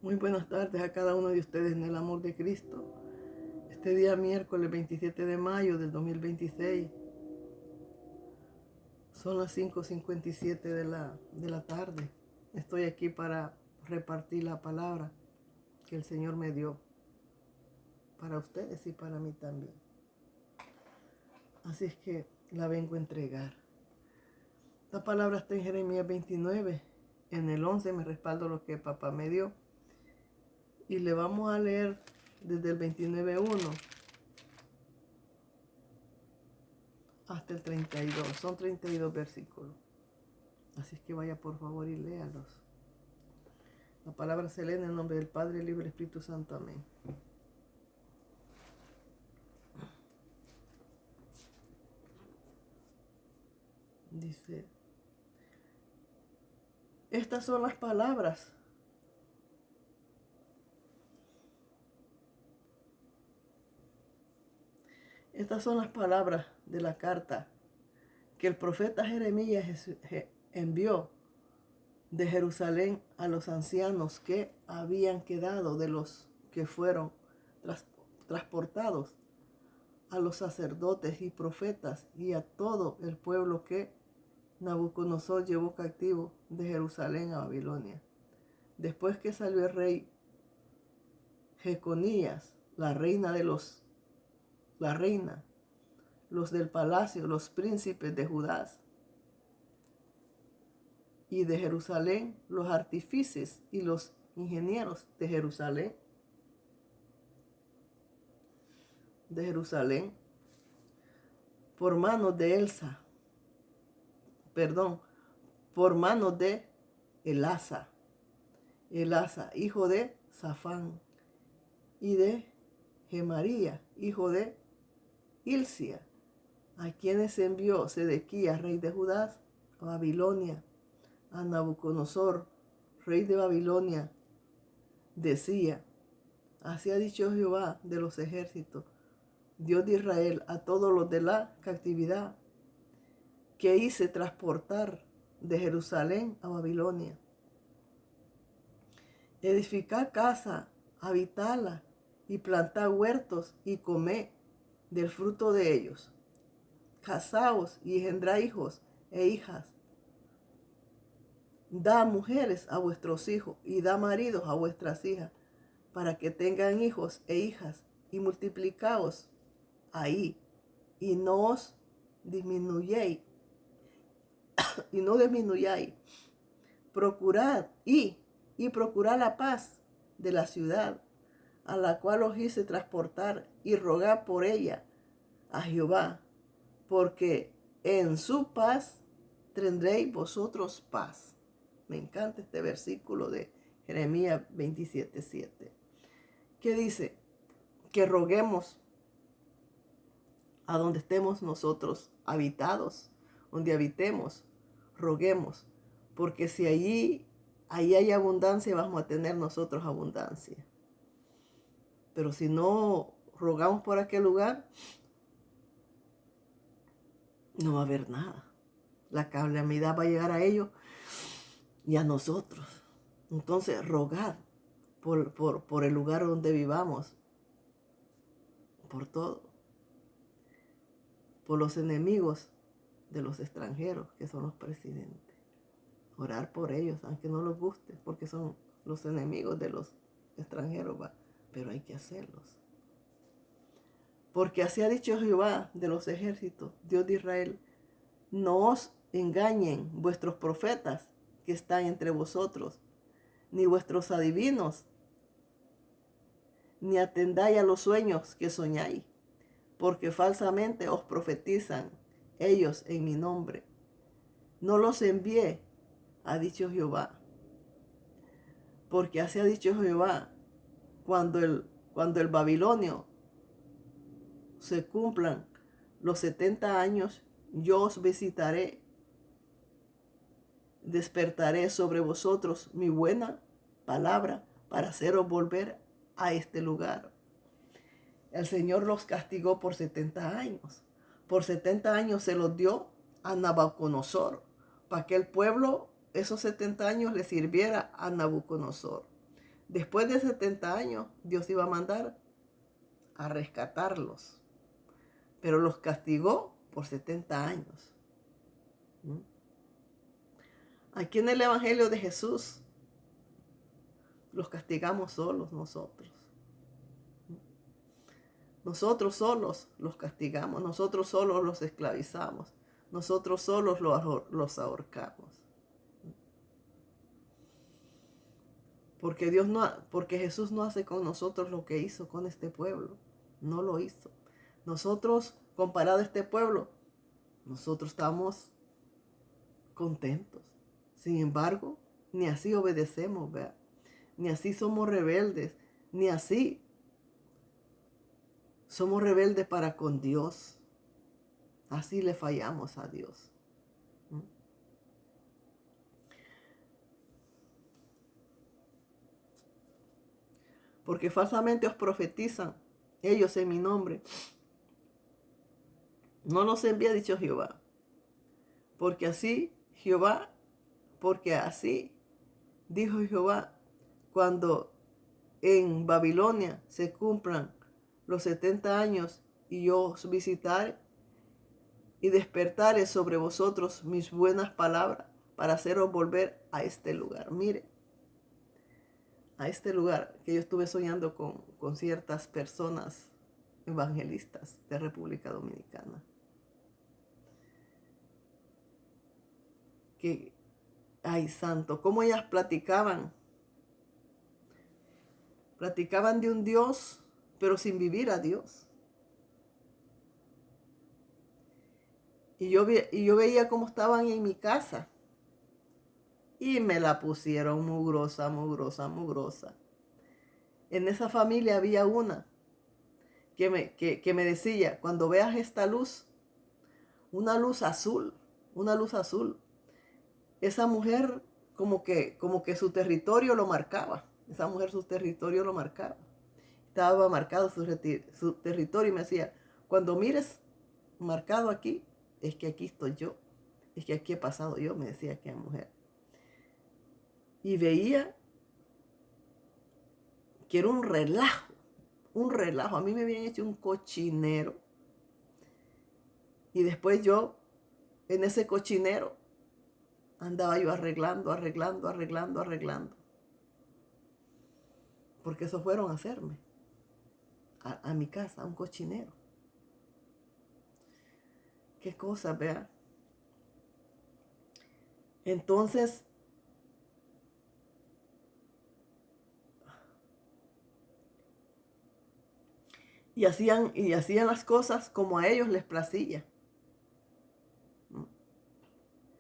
Muy buenas tardes a cada uno de ustedes en el amor de Cristo. Este día miércoles 27 de mayo del 2026. Son las 5:57 de la tarde. Estoy aquí para repartir la palabra que el Señor me dio para ustedes y para mí también. Así es que la vengo a entregar. La palabra está en Jeremías 29. En el 11 me respaldo lo que papá me dio. Y le vamos a leer desde el 29:1 hasta el 32. Son 32 versículos. Así es que vaya por favor y léalos. La palabra se lee en el nombre del Padre, el Hijo y el Espíritu Santo. Amén. Dice, estas son las palabras de la carta que el profeta Jeremías envió de Jerusalén a los ancianos que habían quedado de los que fueron transportados, a los sacerdotes y profetas y a todo el pueblo que Nabucodonosor llevó cautivo de Jerusalén a Babilonia. Después que salió el rey Jeconías, la reina, los del palacio, los príncipes de Judá y de Jerusalén, los artífices y los ingenieros de Jerusalén, por manos de por manos de Elasa, hijo de Safán, y de Gemaría, hijo de Hilcia, a quienes envió Sedequías, rey de Judá, a Babilonia, a Nabucodonosor, rey de Babilonia, decía, así ha dicho Jehová de los ejércitos, Dios de Israel, a todos los de la cautividad que hice transportar de Jerusalén a Babilonia. Edificad casa, habitadla, y plantad huertos, y comed del fruto de ellos. Casaos y engendrad hijos e hijas. Da mujeres a vuestros hijos, y da maridos a vuestras hijas, para que tengan hijos e hijas, y multiplicaos ahí, y no os disminuyáis, procurad procurad la paz de la ciudad a la cual os hice transportar, y rogad por ella a Jehová, porque en su paz tendréis vosotros paz. Me encanta este versículo de Jeremías 27:7, que dice que roguemos a donde estemos nosotros habitados, donde habitemos, roguemos, porque si allí hay abundancia, vamos a tener nosotros abundancia. Pero si no rogamos por aquel lugar, no va a haber nada. La calamidad va a llegar a ellos y a nosotros. Entonces, rogad por el lugar donde vivamos, por todo, por los enemigos de los extranjeros, que son los presidentes. Orar por ellos, aunque no les guste, porque son los enemigos de los extranjeros, pero hay que hacerlos. Porque así ha dicho Jehová de los ejércitos, Dios de Israel, no os engañen vuestros profetas que están entre vosotros, ni vuestros adivinos, ni atendáis a los sueños que soñáis, porque falsamente os profetizan ellos en mi nombre. No los envié, ha dicho Jehová. Porque así ha dicho Jehová, cuando el babilonio se cumplan los 70 años, yo os visitaré, despertaré sobre vosotros mi buena palabra para haceros volver a este lugar. El Señor los castigó por 70 años. Por 70 años se los dio a Nabucodonosor, para que el pueblo esos 70 años le sirviera a Nabucodonosor. después de 70 años, Dios iba a mandar a rescatarlos, pero los castigó por 70 años. ¿Mm? Aquí en el Evangelio de Jesús, los castigamos solos nosotros. Nosotros solos los castigamos, nosotros solos los esclavizamos, nosotros solos los ahorcamos. Porque Jesús no hace con nosotros lo que hizo con este pueblo. No lo hizo. Nosotros, comparado a este pueblo, nosotros estamos contentos. Sin embargo, ni así obedecemos, ¿verdad? Ni así somos rebeldes, ni así somos rebeldes para con Dios. Así le fallamos a Dios. Porque falsamente os profetizan ellos en mi nombre. No los envía, dicho Jehová. Porque así dijo Jehová, cuando en Babilonia se cumplan los 70 años y yo os visitare y despertare sobre vosotros mis buenas palabras para haceros volver a este lugar. Mire, a este lugar que yo estuve soñando con ciertas personas evangelistas de República Dominicana. Que, ay santo, cómo ellas platicaban de un Dios, pero sin vivir a Dios. Y yo veía cómo estaban en mi casa. Y me la pusieron mugrosa, mugrosa, mugrosa. En esa familia había una que me decía, cuando veas esta luz, una luz azul, esa mujer como que su territorio lo marcaba. Esa mujer su territorio lo marcaba. Estaba marcado su territorio y me decía, cuando mires marcado aquí, es que aquí estoy yo. Es que aquí he pasado yo, me decía aquella mujer. Y veía que era un relajo. A mí me habían hecho un cochinero. Y después yo, en ese cochinero, andaba yo arreglando. Porque eso fueron a hacerme. A mi casa, a un cochinero. Qué cosa, vea. Entonces, y hacían las cosas como a ellos les placía.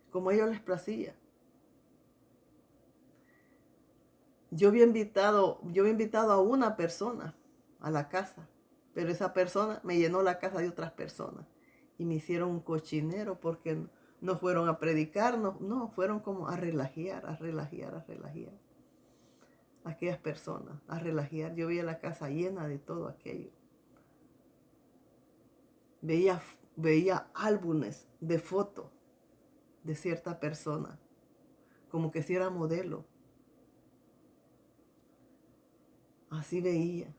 Como a ellos les placía. Yo había invitado a una persona a la casa, pero esa persona me llenó la casa de otras personas y me hicieron un cochinero porque no fueron a predicar, no, fueron como a relajear. Aquellas personas, a relajear. Yo veía la casa llena de todo aquello. Veía álbumes de fotos de cierta persona, como que si era modelo. Así veía.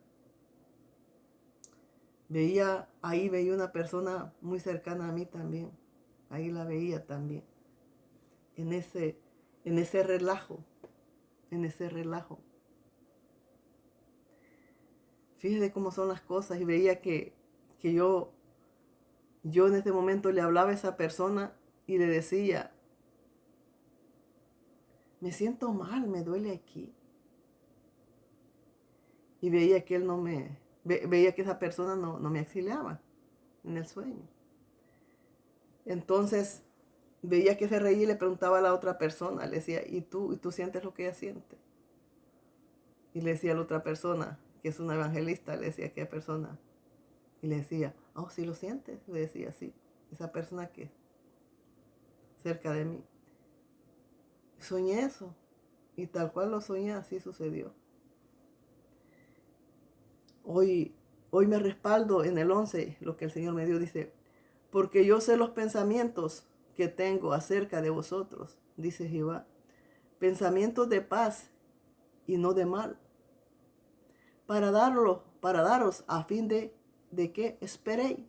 Veía una persona muy cercana a mí también. Ahí la veía también. En ese relajo. Fíjese cómo son las cosas. Y veía que yo en ese momento le hablaba a esa persona y le decía, me siento mal, me duele aquí. Y veía que veía que esa persona no me auxiliaba en el sueño. Entonces veía que se reía y le preguntaba a la otra persona, le decía, ¿y tú sientes lo que ella siente? Y le decía a la otra persona, que es una evangelista, le decía a aquella persona, y le decía, oh, ¿sí lo sientes? Le decía, sí, esa persona que cerca de mí. Soñé eso, y tal cual lo soñé, así sucedió. Hoy me respaldo en el 11, lo que el Señor me dio, dice, porque yo sé los pensamientos que tengo acerca de vosotros, dice Jehová, pensamientos de paz y no de mal, para daros a fin de que esperéis.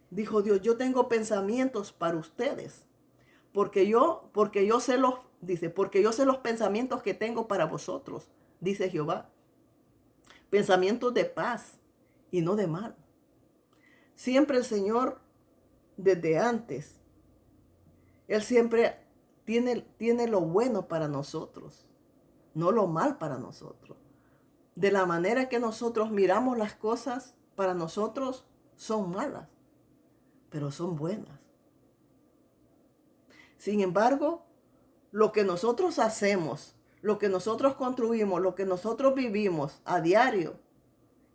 Dijo Dios, yo tengo pensamientos para ustedes, porque yo sé porque yo sé los pensamientos que tengo para vosotros, dice Jehová. Pensamientos de paz y no de mal. Siempre el Señor, desde antes, Él siempre tiene lo bueno para nosotros, no lo mal para nosotros. De la manera que nosotros miramos las cosas, para nosotros son malas, pero son buenas. Sin embargo, lo que nosotros hacemos, lo que nosotros construimos, lo que nosotros vivimos a diario,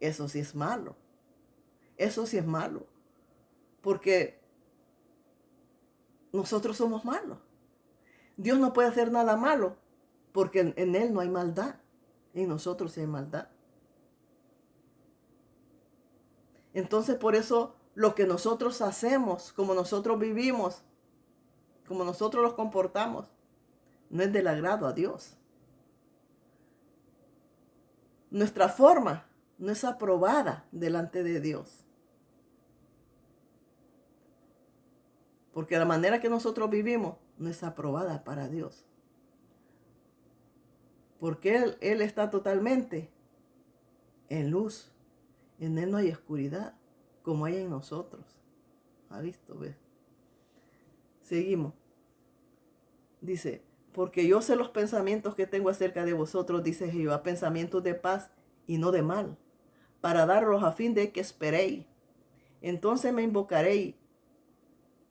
eso sí es malo. Eso sí es malo. Porque nosotros somos malos. Dios no puede hacer nada malo porque en Él no hay maldad. En nosotros sí hay maldad. Entonces por eso lo que nosotros hacemos, como nosotros vivimos, como nosotros los comportamos, no es del agrado a Dios. Nuestra forma no es aprobada delante de Dios. Porque la manera que nosotros vivimos no es aprobada para Dios. Porque Él está totalmente en luz. En Él no hay oscuridad como hay en nosotros. ¿Ha visto? ¿Ves? Seguimos. Dice, porque yo sé los pensamientos que tengo acerca de vosotros, dice Jehová, pensamientos de paz y no de mal, para daros a fin de que esperéis. Entonces me invocaréis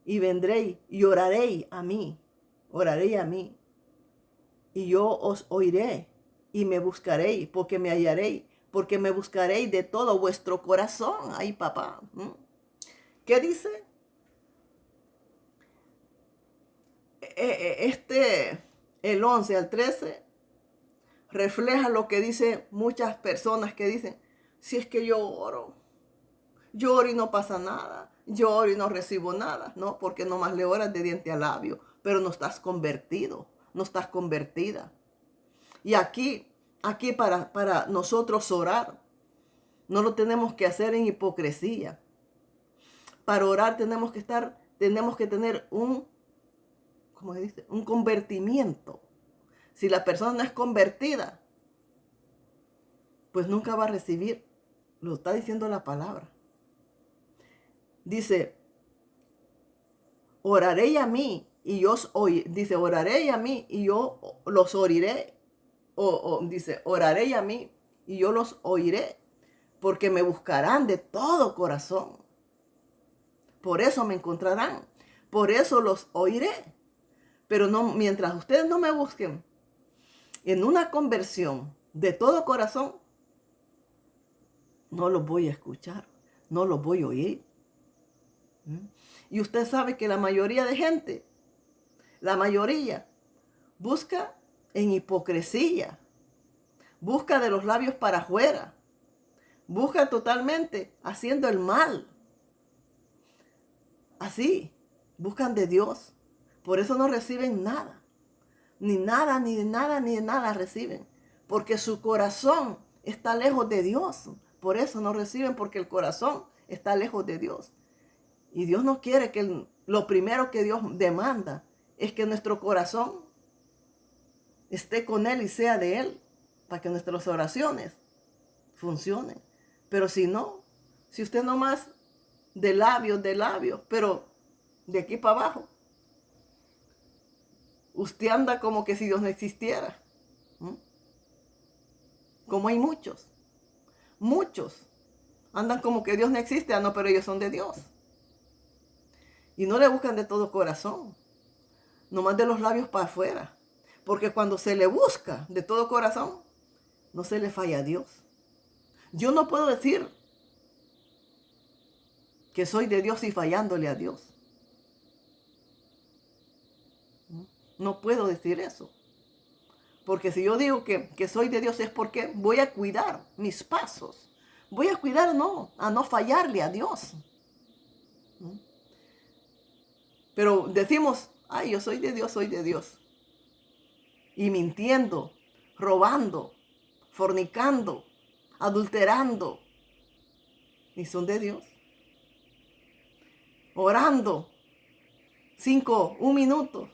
y vendréis y oraréis a mí, y yo os oiré y me buscaréis, porque me hallaréis, porque me buscaréis de todo vuestro corazón. Ay, papá. ¿Qué dice? El 11 al 13 refleja lo que dicen muchas personas que dicen, si es que yo oro y no pasa nada, yo oro y no recibo nada, ¿no? Porque nomás le oras de diente a labio, pero no estás convertido, no estás convertida. Y aquí para nosotros orar, no lo tenemos que hacer en hipocresía. Para orar tenemos que tener ¿cómo se dice? Un convertimiento. Si la persona no es convertida, pues nunca va a recibir. Lo está diciendo la palabra. Dice, oraré a mí y yo dice, oraré a mí y yo los oiré. Dice, oraré a mí y yo los oiré, porque me buscarán de todo corazón. Por eso me encontrarán, por eso los oiré. Pero no, mientras ustedes no me busquen en una conversión de todo corazón, no los voy a escuchar, no los voy a oír. Y usted sabe que la mayoría de gente, busca en hipocresía, busca de los labios para afuera, busca totalmente haciendo el mal. Así, buscan de Dios. Por eso no reciben nada. Ni de nada reciben. Porque su corazón está lejos de Dios. Por eso no reciben, porque el corazón está lejos de Dios. Y Dios no quiere que lo primero que Dios demanda es que nuestro corazón esté con Él y sea de Él, para que nuestras oraciones funcionen. Pero si no, si usted nomás de labios, pero de aquí para abajo, usted anda como que si Dios no existiera. Como hay muchos andan como que Dios no existe, no, pero ellos son de Dios. Y no le buscan de todo corazón, nomás de los labios para afuera. Porque cuando se le busca de todo corazón, no se le falla a Dios. Yo no puedo decir que soy de Dios y fallándole a Dios. No puedo decir eso. Porque si yo digo que soy de Dios es porque voy a cuidar mis pasos. Voy a cuidar a no fallarle a Dios. Pero decimos, ay, yo soy de Dios. Y mintiendo, robando, fornicando, adulterando, ni son de Dios. Orando 1 minuto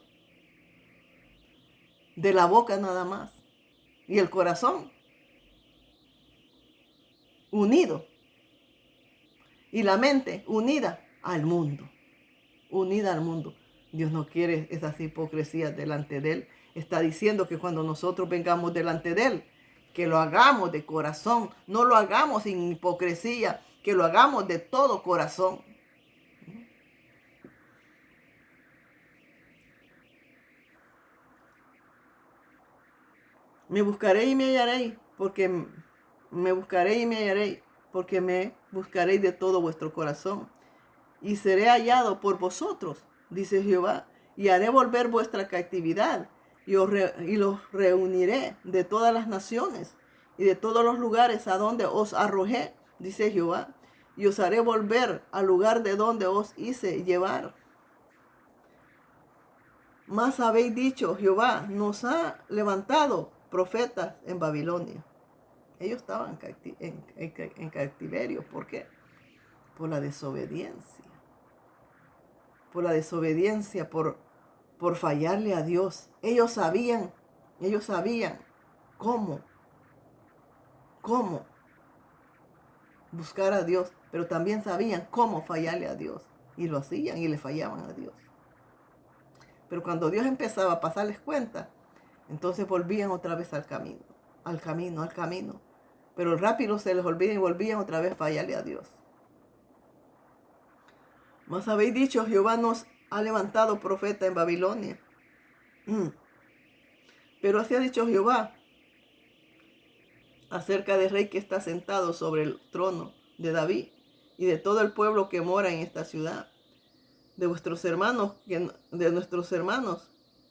de la boca nada más. Y el corazón unido. Y la mente unida al mundo. Unida al mundo. Dios no quiere esas hipocresías delante de Él. Está diciendo que cuando nosotros vengamos delante de Él, que lo hagamos de corazón. No lo hagamos sin hipocresía. Que lo hagamos de todo corazón. Me buscaré y me hallaréis, porque me buscaré y me hallaréis, porque me buscaréis de todo vuestro corazón. Y seré hallado por vosotros, dice Jehová, y haré volver vuestra cautividad, y los reuniré de todas las naciones y de todos los lugares a donde os arrojé, dice Jehová, y os haré volver al lugar de donde os hice llevar. Más habéis dicho, Jehová nos ha levantado profetas en Babilonia. Ellos estaban en cautiverio. ¿Por qué? Por la desobediencia. Por la desobediencia, por fallarle a Dios. Ellos sabían cómo buscar a Dios, pero también sabían cómo fallarle a Dios. Y lo hacían y le fallaban a Dios. Pero cuando Dios empezaba a pasarles cuenta, entonces volvían otra vez al camino. Pero rápido se les olvida y volvían otra vez a fallarle a Dios. Mas habéis dicho, Jehová nos ha levantado profeta en Babilonia. Pero así ha dicho Jehová acerca del rey que está sentado sobre el trono de David y de todo el pueblo que mora en esta ciudad, de nuestros hermanos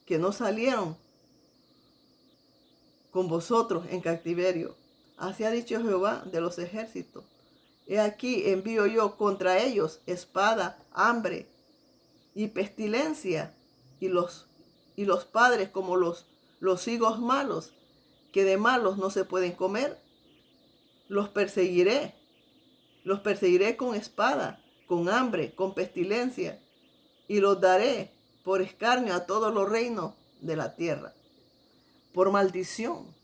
que no salieron con vosotros en cautiverio. Así ha dicho Jehová de los ejércitos. He aquí envío yo contra ellos espada, hambre y pestilencia, y los padres como los higos malos, que de malos no se pueden comer. Los perseguiré con espada, con hambre, con pestilencia, y los daré por escarnio a todos los reinos de la tierra, por maldición.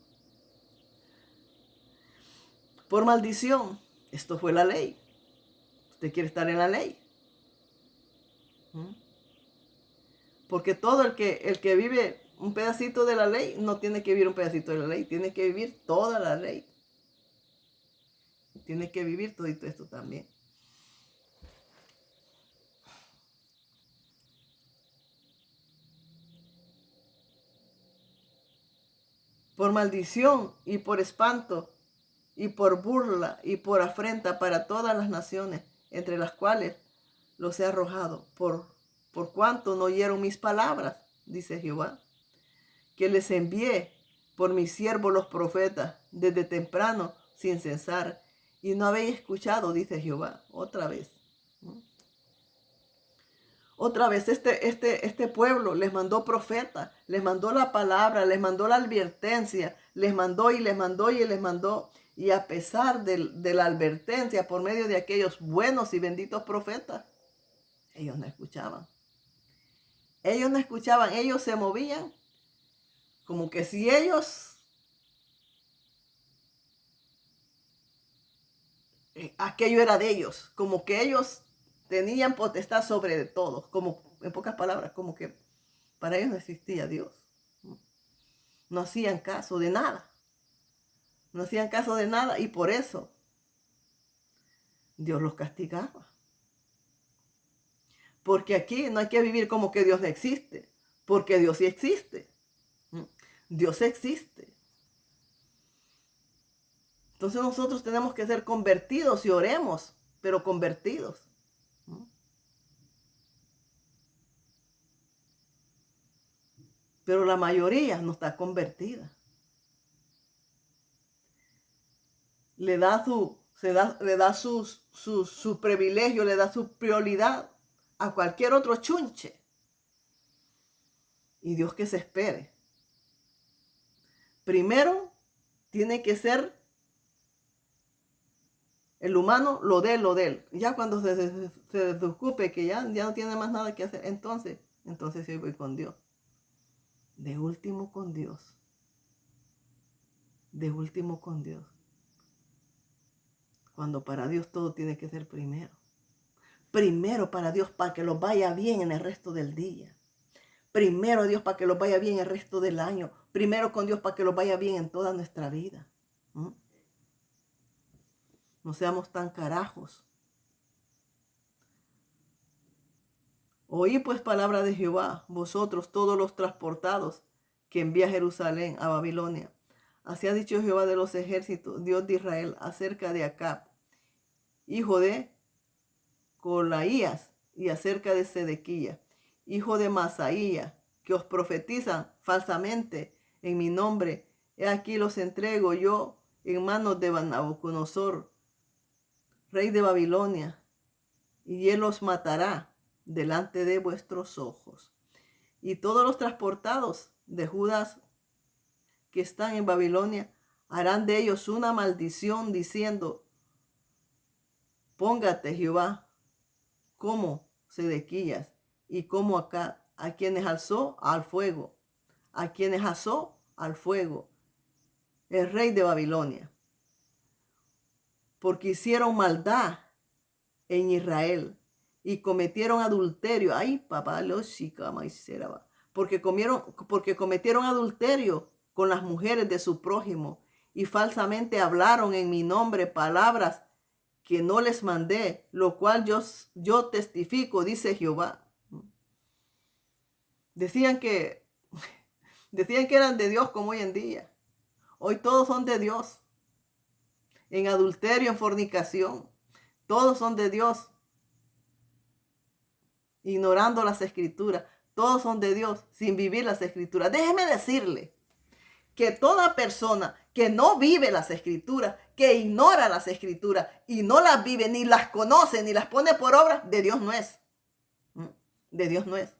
Por maldición. Esto fue la ley. ¿Usted quiere estar en la ley? Porque todo el que vive un pedacito de la ley no tiene que vivir un pedacito de la ley, tiene que vivir toda la ley. Tiene que vivir todo esto también. Por maldición y por espanto y por burla y por afrenta para todas las naciones, entre las cuales los he arrojado, por cuanto no oyeron mis palabras, dice Jehová, que les envié por mis siervos los profetas desde temprano sin cesar, y no habéis escuchado, dice Jehová. Otra vez. Otra vez este pueblo les mandó profetas, les mandó la palabra, les mandó la advertencia, les mandó y les mandó y les mandó. Y a pesar de la advertencia por medio de aquellos buenos y benditos profetas, ellos no escuchaban. Ellos no escuchaban, ellos se movían como que si ellos, aquello era de ellos, como que ellos tenían potestad sobre todos, como en pocas palabras, como que para ellos no existía Dios. No hacían caso de nada. No hacían caso de nada y por eso Dios los castigaba. Porque aquí no hay que vivir como que Dios no existe, porque Dios sí existe. Dios existe. Entonces nosotros tenemos que ser convertidos y oremos, pero convertidos. Pero la mayoría no está convertida. Le da su privilegio, le da su prioridad a cualquier otro chunche. Y Dios que se espere. Primero, tiene que ser el humano lo de él. Ya cuando se desocupe, que ya no tiene más nada que hacer, entonces sí voy con Dios. De último con Dios. De último con Dios. Cuando para Dios todo tiene que ser primero. Primero para Dios para que los vaya bien en el resto del día. Primero a Dios para que los vaya bien el resto del año. Primero con Dios para que los vaya bien en toda nuestra vida. No seamos tan carajos. Oí pues palabra de Jehová, vosotros todos los transportados que envía a Jerusalén, a Babilonia. Así ha dicho Jehová de los ejércitos, Dios de Israel, acerca de Acab, hijo de Colaías, y acerca de Sedequía, hijo de Masaía, que os profetizan falsamente en mi nombre. He aquí los entrego yo en manos de Nabucodonosor, rey de Babilonia, y él los matará delante de vuestros ojos. Y todos los transportados de Judas que están en Babilonia harán de ellos una maldición, diciendo: póngate Jehová como Sedequías y como Acab, a quienes alzó al fuego, a quienes asó al fuego el rey de Babilonia, porque hicieron maldad en Israel y cometieron adulterio. Ay, papá, porque cometieron adulterio con las mujeres de su prójimo y falsamente hablaron en mi nombre palabras que no les mandé, lo cual yo testifico, dice Jehová. Decían que eran de Dios como hoy en día. Hoy todos son de Dios. En adulterio, en fornicación, todos son de Dios. Ignorando las escrituras, todos son de Dios sin vivir las escrituras. Déjeme decirle que toda persona que no vive las escrituras, que ignora las escrituras y no las vive, ni las conoce, ni las pone por obra, de Dios no es. De Dios no es.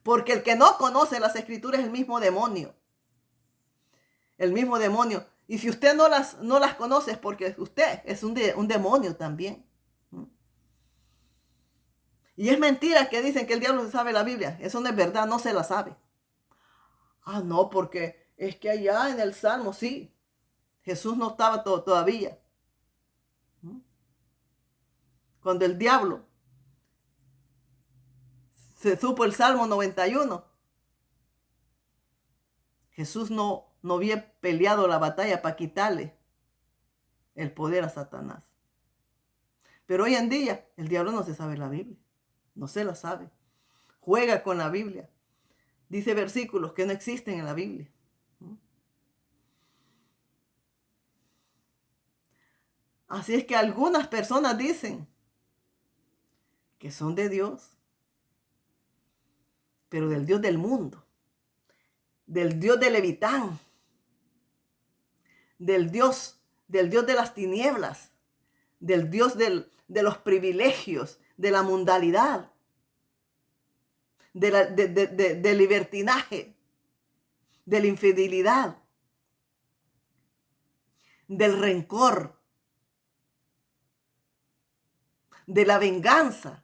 Porque el que no conoce las escrituras es el mismo demonio. El mismo demonio. Y si usted no las conoce es porque usted es un demonio también. Y es mentira que dicen que el diablo se sabe la Biblia. Eso no es verdad, no se la sabe. Ah, no, porque es que allá en el Salmo, sí, Jesús no estaba todavía. Cuando el diablo se supo el Salmo 91, Jesús no había peleado la batalla para quitarle el poder a Satanás. Pero hoy en día el diablo no se sabe la Biblia, no se la sabe. Juega con la Biblia. Dice versículos que no existen en la Biblia. Así es que algunas personas dicen que son de Dios, pero del Dios del mundo, del Dios de Levitán, del Dios de las tinieblas, del Dios de los privilegios, de la mundanalidad, del libertinaje, de la infidelidad, del rencor, de la venganza.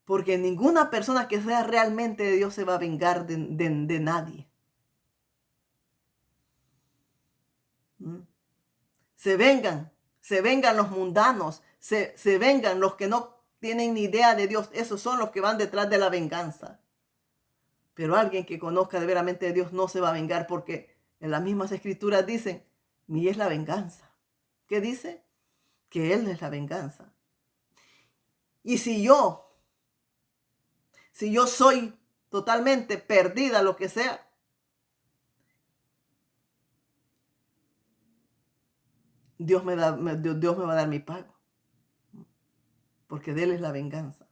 Porque ninguna persona que sea realmente de Dios se va a vengar de nadie. Se vengan los mundanos, se vengan los que no tienen ni idea de Dios. Esos son los que van detrás de la venganza. Pero alguien que conozca de veramente de Dios no se va a vengar, porque en las mismas escrituras dicen: mía es la venganza. ¿Qué dice? Que Él es la venganza. Y si yo soy totalmente perdida, lo que sea, Dios me va a dar mi pago. Porque de Él es la venganza.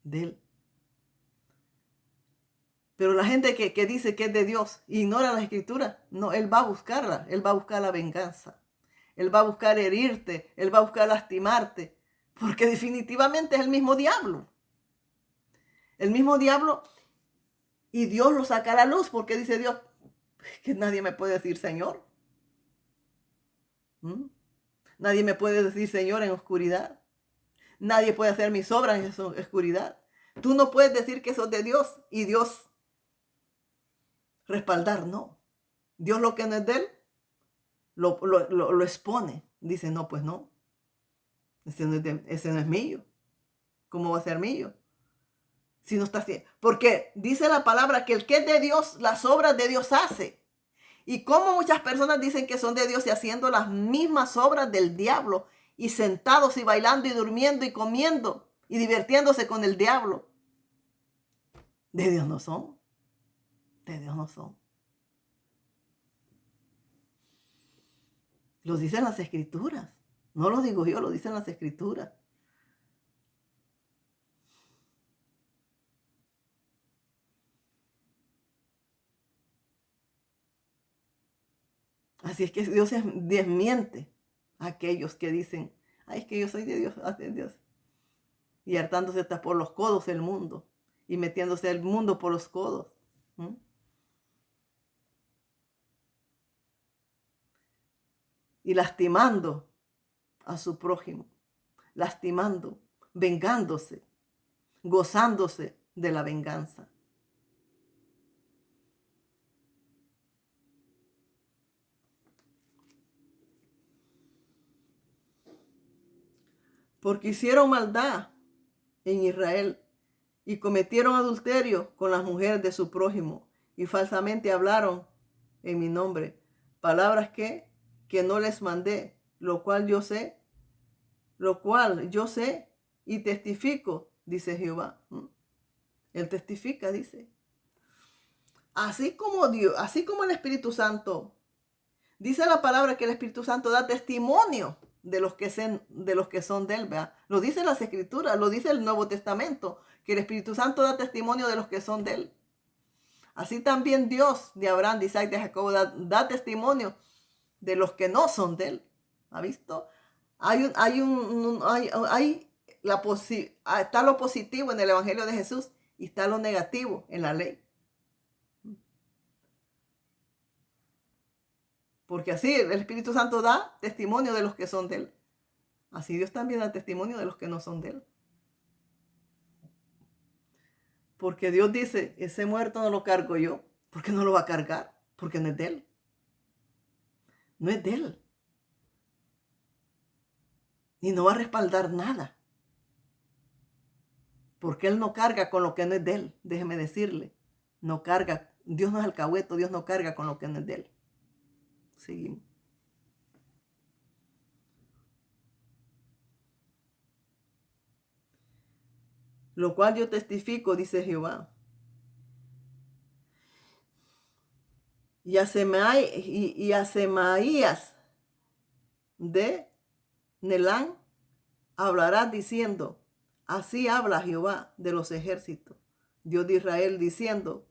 De Él. Pero la gente que dice que es de Dios ignora la escritura. No, Él va a buscarla. Él va a buscar la venganza. Él va a buscar herirte. Él va a buscar lastimarte. Porque definitivamente es el mismo diablo. El mismo diablo, y Dios lo saca a la luz, porque dice Dios que nadie me puede decir Señor. ¿Mm? Nadie me puede decir Señor en oscuridad. Nadie puede hacer mis obras en oscuridad. Tú no puedes decir que sos de Dios y Dios respaldar, no. Dios lo que no es de él, lo expone. Dice, no, pues no. Ese no es mío. ¿Cómo va a ser mío? Si no está así. Porque dice la palabra que el que es de Dios, las obras de Dios hace. Y como muchas personas dicen que son de Dios y haciendo las mismas obras del diablo, y sentados y bailando y durmiendo y comiendo y divirtiéndose con el diablo. De Dios no son. De Dios no son. Lo dicen las escrituras. No lo digo yo, lo dicen las escrituras. Así es que Dios desmiente a aquellos que dicen, ay, es que yo soy de Dios, de Dios. Y hartándose hasta por los codos el mundo y metiéndose el mundo por los codos. ¿Mm? Y lastimando a su prójimo, lastimando, vengándose, gozándose de la venganza. Porque hicieron maldad en Israel y cometieron adulterio con las mujeres de su prójimo y falsamente hablaron en mi nombre palabras que no les mandé, lo cual yo sé y testifico, dice Jehová. Él testifica, dice. Así como Dios, así como el Espíritu Santo, dice la palabra que el Espíritu Santo da testimonio de los que son de él, ¿verdad? Lo dice las Escrituras, lo dice el Nuevo Testamento, que el Espíritu Santo da testimonio de los que son de él. Así también Dios de Abraham, de Isaac, de Jacob da testimonio de los que no son de él. ¿Ha visto? Está lo positivo en el Evangelio de Jesús y está lo negativo en la ley. Porque así el Espíritu Santo da testimonio de los que son de él. Así Dios también da testimonio de los que no son de él. Porque Dios dice, ese muerto no lo cargo yo. ¿Por qué no lo va a cargar? Porque no es de él. No es de él. Y no va a respaldar nada. Porque él no carga con lo que no es de él. Déjeme decirle. No carga. Dios no es alcahueto. Dios no carga con lo que no es de él. Seguimos. Lo cual yo testifico, dice Jehová. Y a Semaías de Nelán hablarás diciendo, así habla Jehová de los ejércitos, Dios de Israel, diciendo,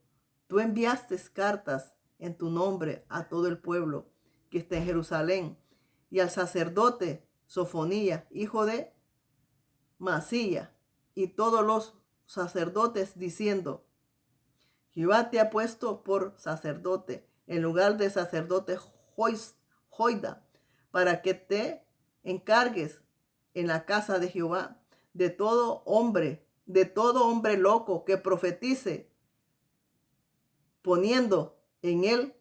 tú enviaste cartas en tu nombre a todo el pueblo que está en Jerusalén y al sacerdote Sofonías, hijo de Masía, y todos los sacerdotes diciendo, Jehová te ha puesto por sacerdote en lugar de sacerdote Joida, para que te encargues en la casa de Jehová de todo hombre loco que profetice, poniendo en él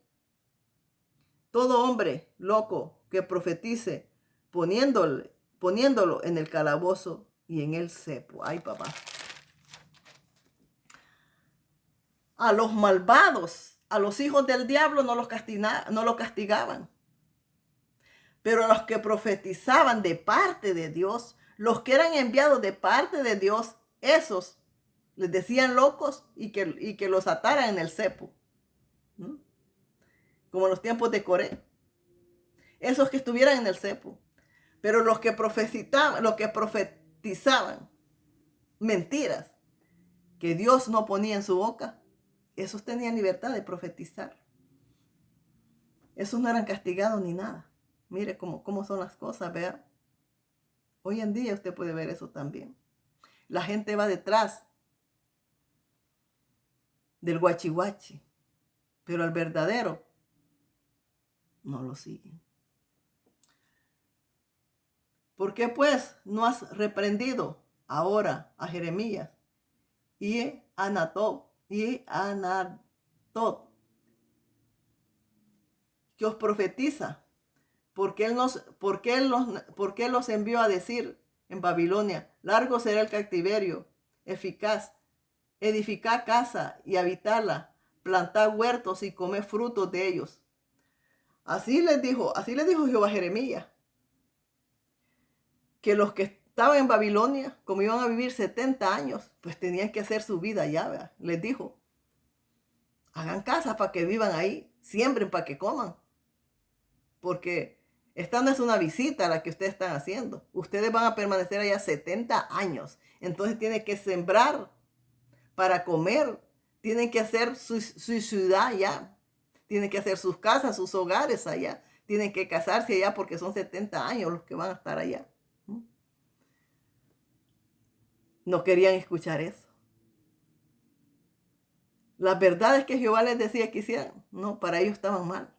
todo hombre loco que profetice, poniéndolo en el calabozo y en el cepo. Ay, papá. A los malvados, a los hijos del diablo no los castigaban. Pero a los que profetizaban de parte de Dios, los que eran enviados de parte de Dios, esos les decían locos y que los ataran en el cepo. ¿Mm? Como en los tiempos de Coré. Esos que estuvieran en el cepo. Pero los que profetizaban mentiras que Dios no ponía en su boca, esos tenían libertad de profetizar. Esos no eran castigados ni nada. Mire cómo son las cosas, vea. Hoy en día usted puede ver eso también. La gente va detrás del guachihuachi, pero al verdadero no lo siguen. ¿Por qué pues no has reprendido ahora a Jeremías y a Anatot que os profetiza? Porque él los envió a decir en Babilonia: largo será el cautiverio, eficaz, edificad casa y habitarla, plantad huertos y comed frutos de ellos. Así les dijo Jehová a Jeremías, que los que estaban en Babilonia, como iban a vivir 70 años, pues tenían que hacer su vida allá, ¿verdad? Les dijo: hagan casas para que vivan ahí, siembren para que coman, porque esta no es una visita la que ustedes están haciendo. Ustedes van a permanecer allá 70 años. Entonces tienen que sembrar para comer. Tienen que hacer su ciudad allá. Tienen que hacer sus casas, sus hogares allá. Tienen que casarse allá porque son 70 años los que van a estar allá. No querían escuchar eso. La verdad es que Jehová les decía que hicieran. No, para ellos estaban mal.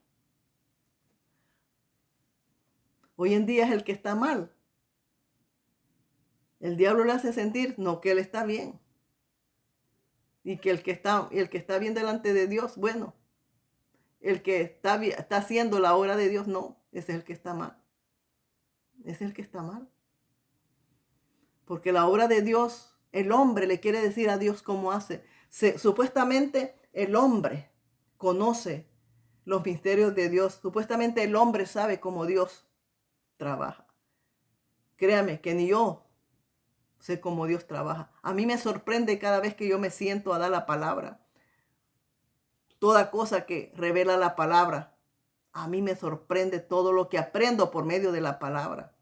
Hoy en día es el que está mal. El diablo le hace sentir, no, que él está bien. Y que el que está bien delante de Dios, bueno. El que está haciendo la obra de Dios, no. Ese es el que está mal. Ese es el que está mal. Porque la obra de Dios, el hombre le quiere decir a Dios cómo hace. Supuestamente el hombre conoce los misterios de Dios. Supuestamente el hombre sabe cómo Dios trabaja. Créame que ni yo sé cómo Dios trabaja. A mí me sorprende cada vez que yo me siento a dar la palabra. Toda cosa que revela la palabra, a mí me sorprende todo lo que aprendo por medio de la palabra.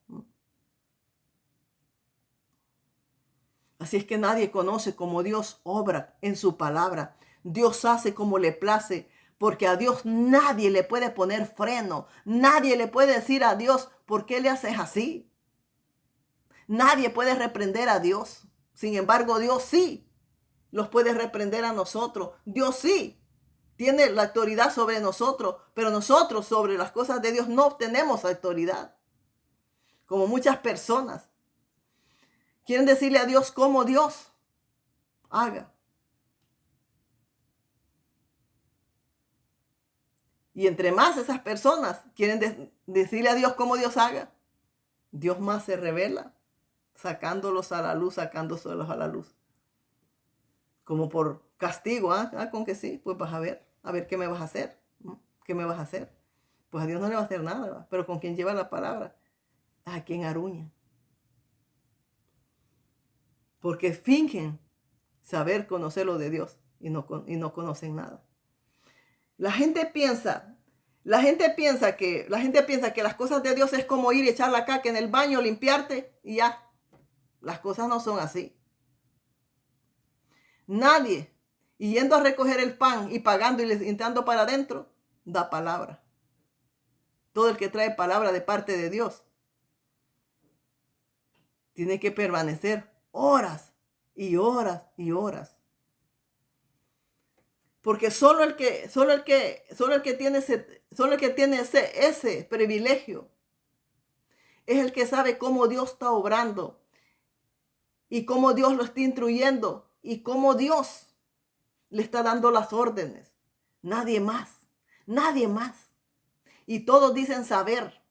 Así es que nadie conoce cómo Dios obra en su palabra. Dios hace como le place, porque a Dios nadie le puede poner freno. Nadie le puede decir a Dios, ¿por qué le haces así? Nadie puede reprender a Dios. Sin embargo, Dios sí los puede reprender a nosotros. Dios sí tiene la autoridad sobre nosotros, pero nosotros sobre las cosas de Dios no tenemos autoridad. Como muchas personas quieren decirle a Dios cómo Dios haga. Y entre más esas personas quieren decirle a Dios cómo Dios haga, Dios más se revela, sacándolos a la luz, sacándolos a la luz. Como por castigo, con que sí, pues vas a ver qué me vas a hacer. ¿Qué me vas a hacer? Pues a Dios no le va a hacer nada, ¿verdad? Pero con quien lleva la palabra, a quien aruña. Porque fingen saber conocer lo de Dios y no conocen nada. La gente piensa que las cosas de Dios es como ir y echar la caca en el baño, limpiarte y ya. Las cosas no son así. Nadie, yendo a recoger el pan y pagando y entrando para adentro, da palabra. Todo el que trae palabra de parte de Dios tiene que permanecer horas y horas y horas. Porque solo el que tiene ese privilegio es el que sabe cómo Dios está obrando y cómo Dios lo está instruyendo y cómo Dios le está dando las órdenes. Nadie más, nadie más. Y todos dicen saber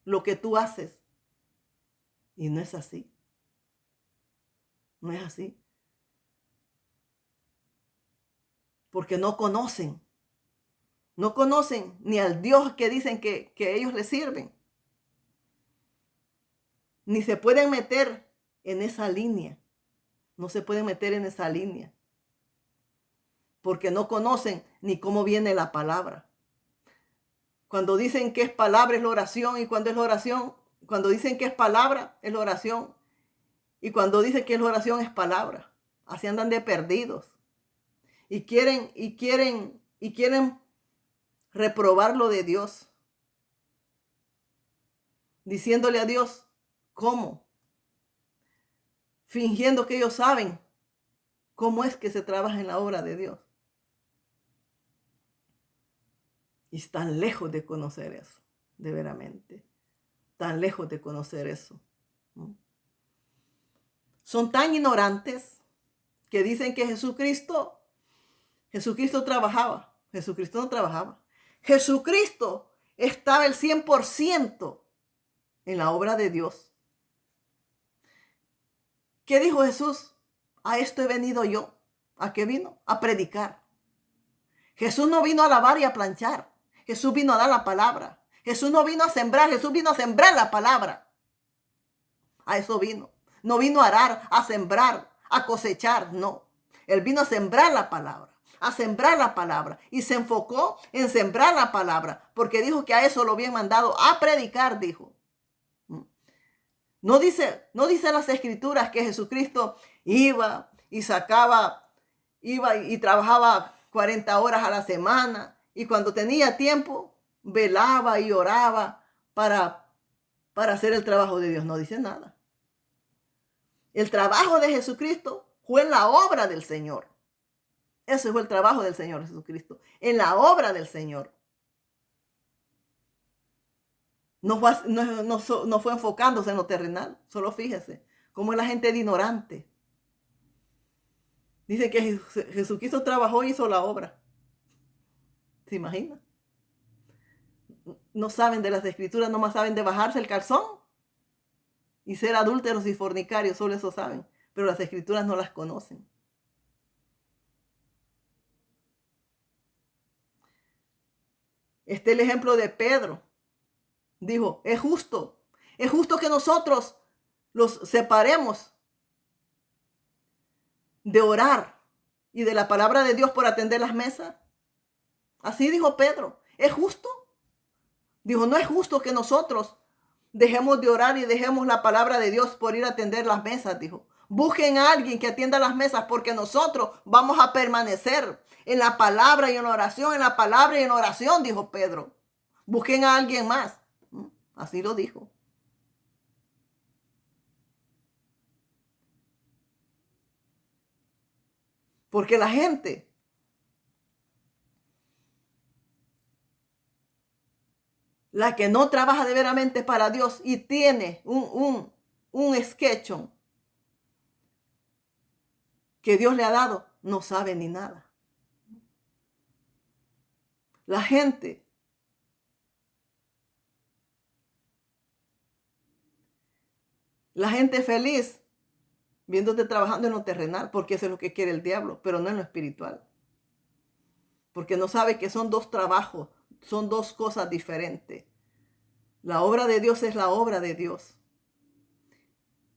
lo que tú haces. Y no es así. No es así. Porque no conocen. No conocen ni al Dios que dicen que ellos le sirven. Ni se pueden meter en esa línea. No se pueden meter en esa línea. Porque no conocen ni cómo viene la palabra. Cuando dicen que es palabra es la oración, y cuando es la oración, cuando dicen que es palabra es la oración, y cuando dicen que es la oración es palabra. Así andan de perdidos. Y quieren reprobar lo de Dios. Diciéndole a Dios, ¿cómo? Fingiendo que ellos saben cómo es que se trabaja en la obra de Dios. Y están lejos de conocer eso, de veramente. Tan lejos de conocer eso. ¿No? Son tan ignorantes que dicen que Jesucristo trabajaba. Jesucristo no trabajaba. Jesucristo estaba el 100% en la obra de Dios. ¿Qué dijo Jesús? A esto he venido yo. ¿A qué vino? A predicar. Jesús no vino a lavar y a planchar. Jesús vino a dar la palabra. Jesús no vino a sembrar. Jesús vino a sembrar la palabra. A eso vino. No vino a arar, a sembrar, a cosechar. No. Él vino a sembrar la palabra. A sembrar la palabra. Y se enfocó en sembrar la palabra. Porque dijo que a eso lo habían mandado a predicar, dijo. No dice las escrituras que Jesucristo iba y trabajaba 40 horas a la semana. Y cuando tenía tiempo, velaba y oraba para hacer el trabajo de Dios. No dice nada. El trabajo de Jesucristo fue en la obra del Señor. Ese fue el trabajo del Señor Jesucristo, en la obra del Señor. No fue enfocándose en lo terrenal. Solo fíjese cómo es la gente de ignorante. Dice que Jesucristo trabajó y hizo la obra. ¿Se imagina? No saben de las escrituras, nomás saben de bajarse el calzón y ser adúlteros y fornicarios, solo eso saben. Pero las escrituras no las conocen. Este es el ejemplo de Pedro. Dijo, es justo que nosotros los separemos de orar y de la palabra de Dios por atender las mesas. Así dijo Pedro, ¿es justo? Dijo, no es justo que nosotros dejemos de orar y dejemos la palabra de Dios por ir a atender las mesas, dijo. Busquen a alguien que atienda las mesas porque nosotros vamos a permanecer en la palabra y en oración, en la palabra y en oración, dijo Pedro. Busquen a alguien más. Así lo dijo. Porque la gente la que no trabaja de veramente para Dios y tiene un esquecho que Dios le ha dado, no sabe ni nada. La gente feliz viéndote trabajando en lo terrenal, porque eso es lo que quiere el diablo, pero no en lo espiritual. Porque no sabe que son dos trabajos, son dos cosas diferentes. La obra de Dios es la obra de Dios.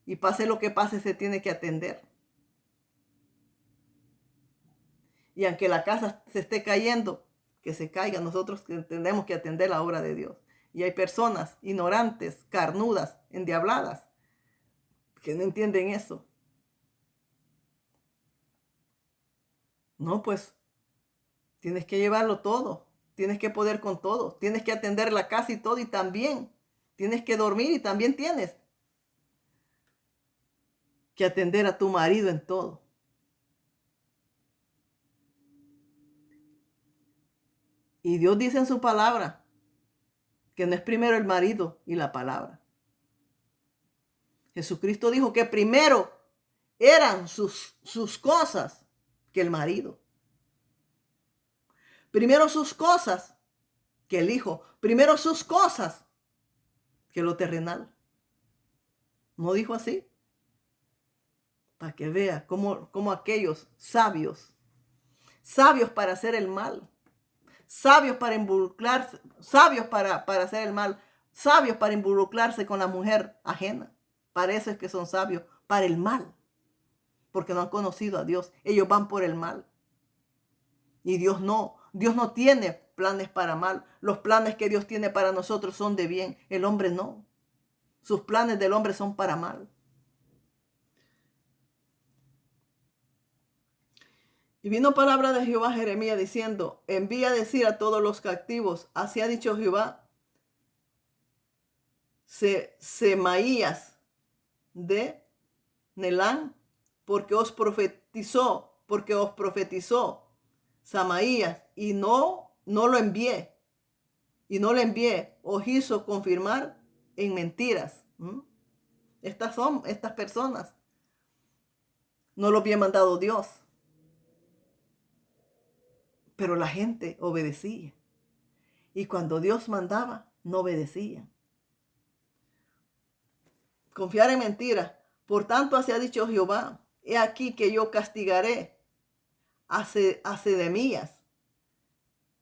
Y pase lo que pase, se tiene que atender. Y aunque la casa se esté cayendo, que se caiga, nosotros tenemos que atender la obra de Dios. Y hay personas ignorantes, carnudas, endiabladas, que no entienden eso. No, pues tienes que llevarlo todo, tienes que poder con todo, tienes que atender la casa y todo, y también tienes que dormir y también tienes que atender a tu marido en todo. Y Dios dice en su palabra que no es primero el marido y la palabra. Jesucristo dijo que primero eran sus cosas que el marido. Primero sus cosas que el hijo. Primero sus cosas que lo terrenal. ¿No dijo así? Para que vea cómo aquellos sabios para hacer el mal, sabios para involucrarse, sabios para hacer el mal, sabios para involucrarse con la mujer ajena. Parece que son sabios para el mal, porque no han conocido a Dios. Ellos van por el mal. Y Dios no tiene planes para mal. Los planes que Dios tiene para nosotros son de bien. El hombre no. Sus planes del hombre son para mal. Y vino palabra de Jehová a Jeremías diciendo, envía a decir a todos los cautivos, así ha dicho Jehová, Semaías de Nelán, porque os profetizó porque os profetizó Samaías y no lo envié. Y no le envié, os hizo confirmar en mentiras. Estas son estas personas. No lo había mandado Dios. Pero la gente obedecía. Y cuando Dios mandaba, no obedecían. Confiar en mentiras. Por tanto, así ha dicho Jehová: he aquí que yo castigaré a Sedemías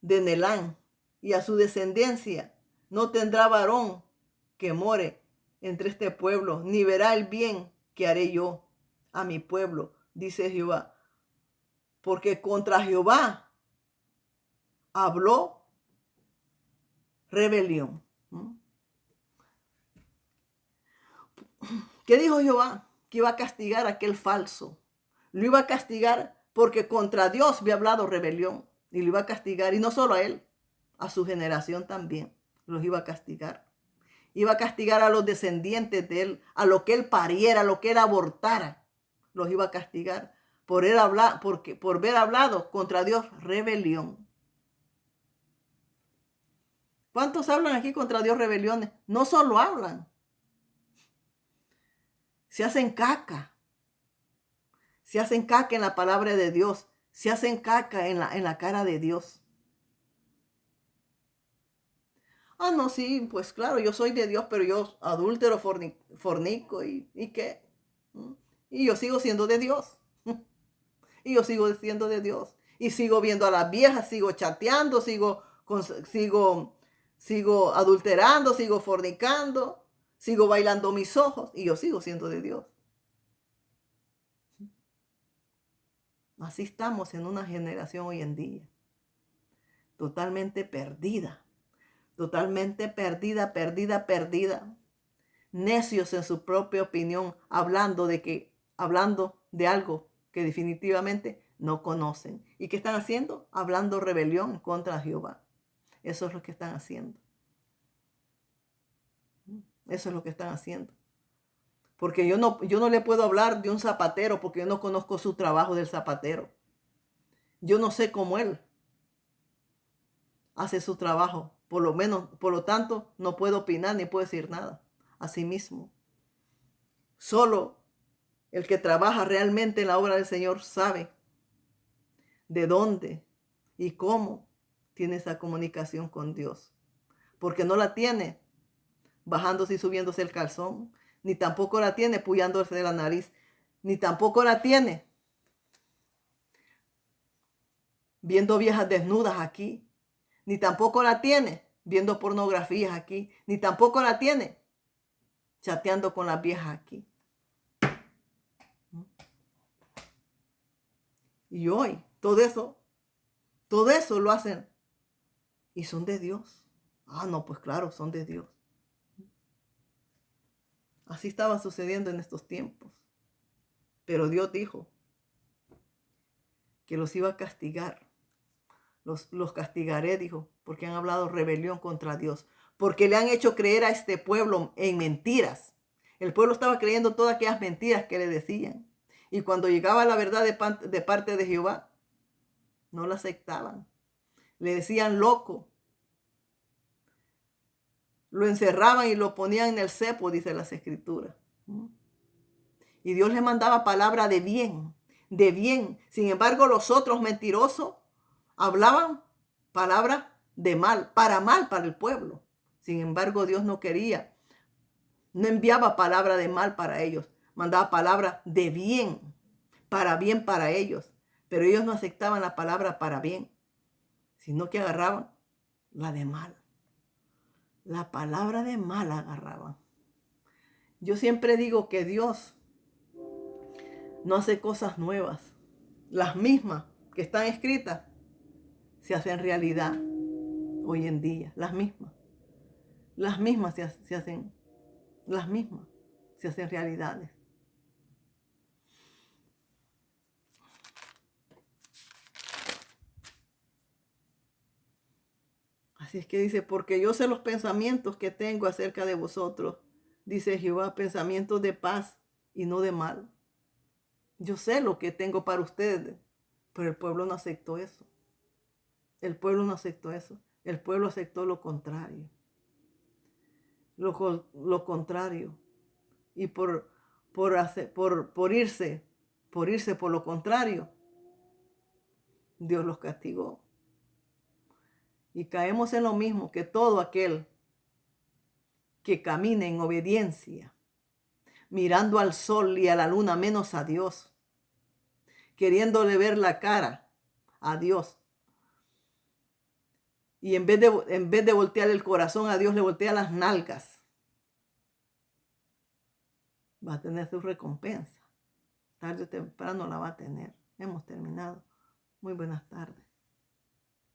de Nelán, y a su descendencia no tendrá varón que more entre este pueblo, ni verá el bien que haré yo a mi pueblo, dice Jehová. Porque contra Jehová habló rebelión. ¿Qué dijo Jehová? Que iba a castigar a aquel falso. Lo iba a castigar porque contra Dios había hablado rebelión. Y lo iba a castigar, y no solo a él, a su generación también los iba a castigar. Iba a castigar a los descendientes de él, a lo que él pariera, a lo que él abortara. Los iba a castigar por haber hablado contra Dios rebelión. ¿Cuántos hablan aquí contra Dios rebeliones? No solo hablan, se hacen caca. Se hacen caca en la palabra de Dios. Se hacen caca en la cara de Dios. Ah, no, sí, pues claro, yo soy de Dios, pero yo adúltero, fornico, ¿y qué? Y yo sigo siendo de Dios. Y yo sigo siendo de Dios. Y sigo viendo a las viejas, sigo chateando, sigo adulterando, sigo fornicando, sigo bailando mis ojos, y yo sigo siendo de Dios. Así estamos en una generación hoy en día, totalmente perdida. Totalmente perdida. Necios en su propia opinión, hablando de algo que definitivamente no conocen. ¿Y qué están haciendo? Hablando rebelión contra Jehová. Eso es lo que están haciendo. Eso es lo que están haciendo. Porque yo no le puedo hablar de un zapatero porque yo no conozco su trabajo del zapatero. Yo no sé cómo él hace su trabajo. Por lo tanto, no puedo opinar ni puedo decir nada. Asimismo, solo el que trabaja realmente en la obra del Señor sabe de dónde y cómo tiene esa comunicación con Dios. Porque no la tiene bajándose y subiéndose el calzón, ni tampoco la tiene puyándose la nariz, ni tampoco la tiene viendo viejas desnudas aquí, ni tampoco la tiene viendo pornografías aquí, ni tampoco la tiene chateando con las viejas aquí. Y hoy todo eso lo hacen y son de Dios. Ah, no, pues claro, son de Dios. Así estaba sucediendo en estos tiempos. Pero Dios dijo que los iba a castigar. Los castigaré, dijo, porque han hablado rebelión contra Dios. Porque le han hecho creer a este pueblo en mentiras. El pueblo estaba creyendo todas aquellas mentiras que le decían. Y cuando llegaba la verdad de parte de Jehová, no la aceptaban. Le decían loco. Lo encerraban y lo ponían en el cepo, dice las escrituras. Y Dios le mandaba palabra de bien, de bien. Sin embargo, los otros mentirosos hablaban palabras de mal para el pueblo. Sin embargo, Dios no quería, no enviaba palabra de mal para ellos, mandaba palabra de bien para ellos. Pero ellos no aceptaban la palabra para bien, sino que agarraban la de mal. La palabra de mal agarraban. Yo siempre digo que Dios no hace cosas nuevas. Las mismas que están escritas se hacen realidad hoy en día. Las mismas se hacen, las mismas se hacen realidades. Así es que dice, porque yo sé los pensamientos que tengo acerca de vosotros, dice Jehová, pensamientos de paz y no de mal. Yo sé lo que tengo para ustedes, Pero el pueblo no aceptó eso. El pueblo no aceptó eso. El pueblo aceptó lo contrario. Lo contrario. Y por irse por lo contrario, Dios los castigó. Y caemos en lo mismo, que todo aquel que camine en obediencia, mirando al sol y a la luna menos a Dios, queriéndole ver la cara a Dios, y en vez de voltear el corazón a Dios, le voltea las nalgas, va a tener su recompensa. Tarde o temprano la va a tener. Hemos terminado. Muy buenas tardes.